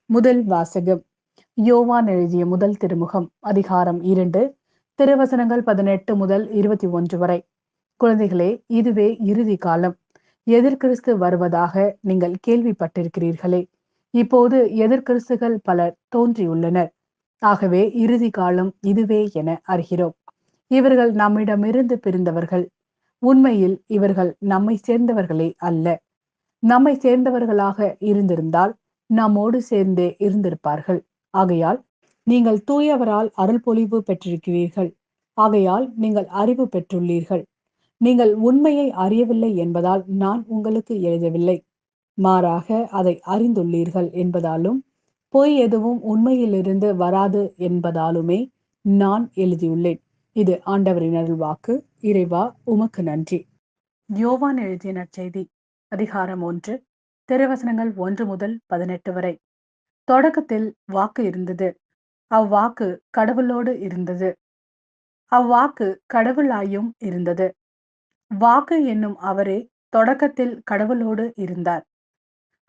முதல் வாசகம் யோவான் எழுதிய முதல் திருமுகம் அதிகாரம் 2 திருவசனங்கள் 18 முதல் 21 வரை. குழந்தைகளே, இதுவே இறுதி காலம். எதிர்கிறிஸ்து வருவதாக நீங்கள் கேள்விப்பட்டிருக்கிறீர்களே. இப்போது எதிர்கிறிஸ்துகள் பலர் தோன்றியுள்ளனர். ஆகவே இறுதி காலம் இதுவே என அறிகிறோம். இவர்கள் நம்மிடமிருந்து பிரிந்தவர்கள். உண்மையில் இவர்கள் நம்மை சேர்ந்தவர்களே அல்ல. நம்மை சேர்ந்தவர்களாக இருந்திருந்தால் நம்மோடு சேர்ந்தே இருந்திருப்பார்கள். ஆகையால் நீங்கள் தூயவரால் அருள் பொழிவு பெற்றிருக்கிறீர்கள். ஆகையால் நீங்கள் அறிவு பெற்றுள்ளீர்கள். நீங்கள் உண்மையை அறியவில்லை என்பதால் நான் உங்களுக்கு எழுதவில்லை. மாறாக அதை அறிந்துள்ளீர்கள் என்பதாலும் பொய் எதுவும் உண்மையிலிருந்து வராது என்பதாலுமே நான் எழுதியுள்ளேன். இது ஆண்டவரின் அருள்வாக்கு. இறைவா, உமக்கு நன்றி. யோவான் எழுதிய நற்செய்தி அதிகாரம் 1 திருவசனங்கள் 1 முதல் 18 வரை. தொடக்கத்தில் வாக்கு இருந்தது. அவ்வாக்கு கடவுளோடு இருந்தது. அவ்வாக்கு கடவுளாயும் இருந்தது. வாக்கு என்னும் அவரே தொடக்கத்தில் கடவுளோடு இருந்தார்.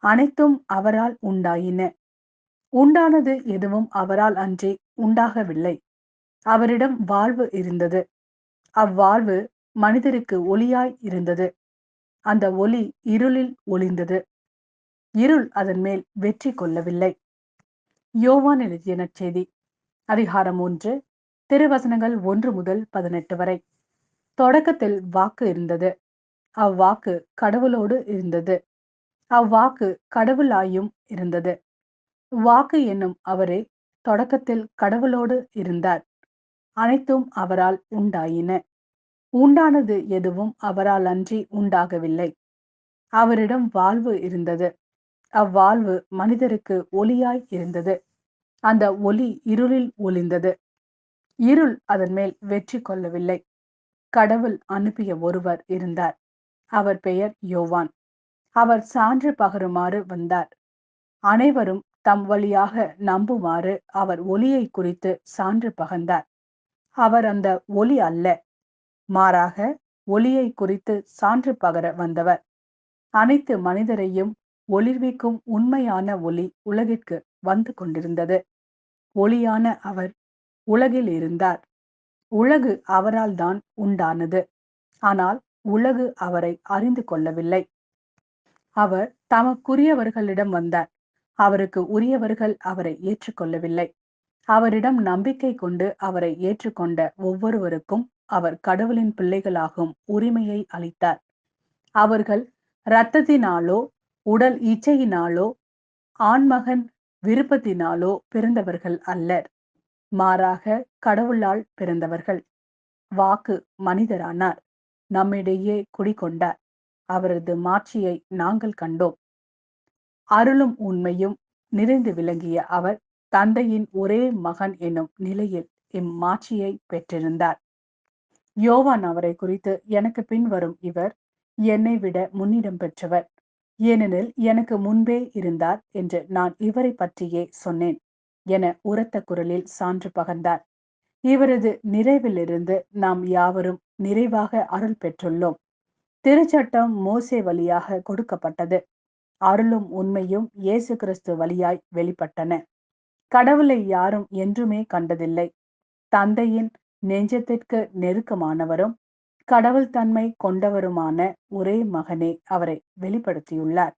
அனைத்தும் அவரால் உண்டாயின. உண்டானது எதுவும் அவரால் அன்றி உண்டாகவில்லை. அவரிடம் வாழ்வு இருந்தது. அவ்வாழ்வு மனிதருக்கு ஒளியாய் இருந்தது. அந்த ஒளி இருளில் ஒளிந்தது. இருள் அதன் மேல் வெற்றி கொள்ளவில்லை. யோவான் எழுதிய நற்செய்தி அதிகாரம் 1 திருவசனங்கள் 1 முதல் 18 வரை. தொடக்கத்தில் வாக்கு இருந்தது. அவ்வாக்கு கடவுளோடு இருந்தது. அவ்வாக்கு கடவுளாயும் இருந்தது. வாக்கு என்னும் அவரே தொடக்கத்தில் கடவுளோடு இருந்தார். அனைத்தும் அவரால் உண்டாயின. உண்டானது எதுவும் அவரால் அன்றி உண்டாகவில்லை. அவரிடம் வாழ்வு இருந்தது. அவ்வாழ்வு மனிதருக்கு ஒளியாய் இருந்தது. அந்த ஒளி இருளில் ஒளிந்தது. இருள் அதன் மேல் வெற்றி கொள்ளவில்லை. கடவுள் அனுப்பிய ஒருவர் இருந்தார். அவர் பெயர் யோவான். அவர் சான்று பகருமாறு வந்தார். அனைவரும் தம் வழியாக நம்புமாறு அவர் ஒளியை குறித்து சான்று பகர்ந்தார். அவர் அந்த ஒளி அல்ல, மாறாக ஒளியை குறித்து சான்று பகர வந்தவர். அனைத்து மனிதரையும் ஒளிர்விக்கும் உண்மையான ஒளி உலகிற்கு வந்து கொண்டிருந்தது. ஒளியான அவர் உலகில் இருந்தார். உலகு அவரால் தான் உண்டானது. ஆனால் உலகு அவரை அறிந்து கொள்ளவில்லை. அவர் தமக்குரியவர்களிடம் வந்தார். அவருக்கு உரியவர்கள் அவரை ஏற்றுக்கொள்ளவில்லை. அவரிடம் நம்பிக்கை கொண்டு அவரை ஏற்றுக்கொண்ட ஒவ்வொருவருக்கும் அவர் கடவுளின் பிள்ளைகளாகும் உரிமையை அளித்தார். அவர்கள் இரத்தத்தினாலோ உடல் இச்சையினாலோ ஆண்மகன் விருப்பத்தினாலோ பிறந்தவர்கள் அல்லர். மாறாக கடவுளால் பிறந்தவர்கள். வாக்கு மனிதரானார். நம்மிடையே குடிகொண்டார். அவரது மாட்சியை நாங்கள் கண்டோம். அருளும் உண்மையும் நிறைந்து விளங்கிய அவர் தந்தையின் ஒரே மகன் என்னும் நிலையில் இம்மாட்சியை பெற்றிருந்தார். யோவான் அவரை குறித்து எனக்கு பின் வரும் இவர் என்னை விட முன்னிடம் பெற்றவர், ஏனெனில் எனக்கு முன்பே இருந்தார் என்று நான் இவரை பற்றியே சொன்னேன் என உரத்த குரலில் சான்று பகர்ந்தார். இவரது நிறைவிலிருந்து நாம் யாவரும் நிறைவாக அருள் பெற்றுள்ளோம். திருச்சட்டம் மோசே வழியாக கொடுக்கப்பட்டது. அருளும் உண்மையும் இயேசு கிறிஸ்து வழியாய் வெளிப்பட்டன. கடவுளை யாரும் என்றுமே கண்டதில்லை. தந்தையின் நெஞ்சத்திற்கு நெருக்கமானவரும் கடவுள் தன்மை கொண்டவருமான ஒரே மகனே அவரை வெளிப்படுத்தியுள்ளார்.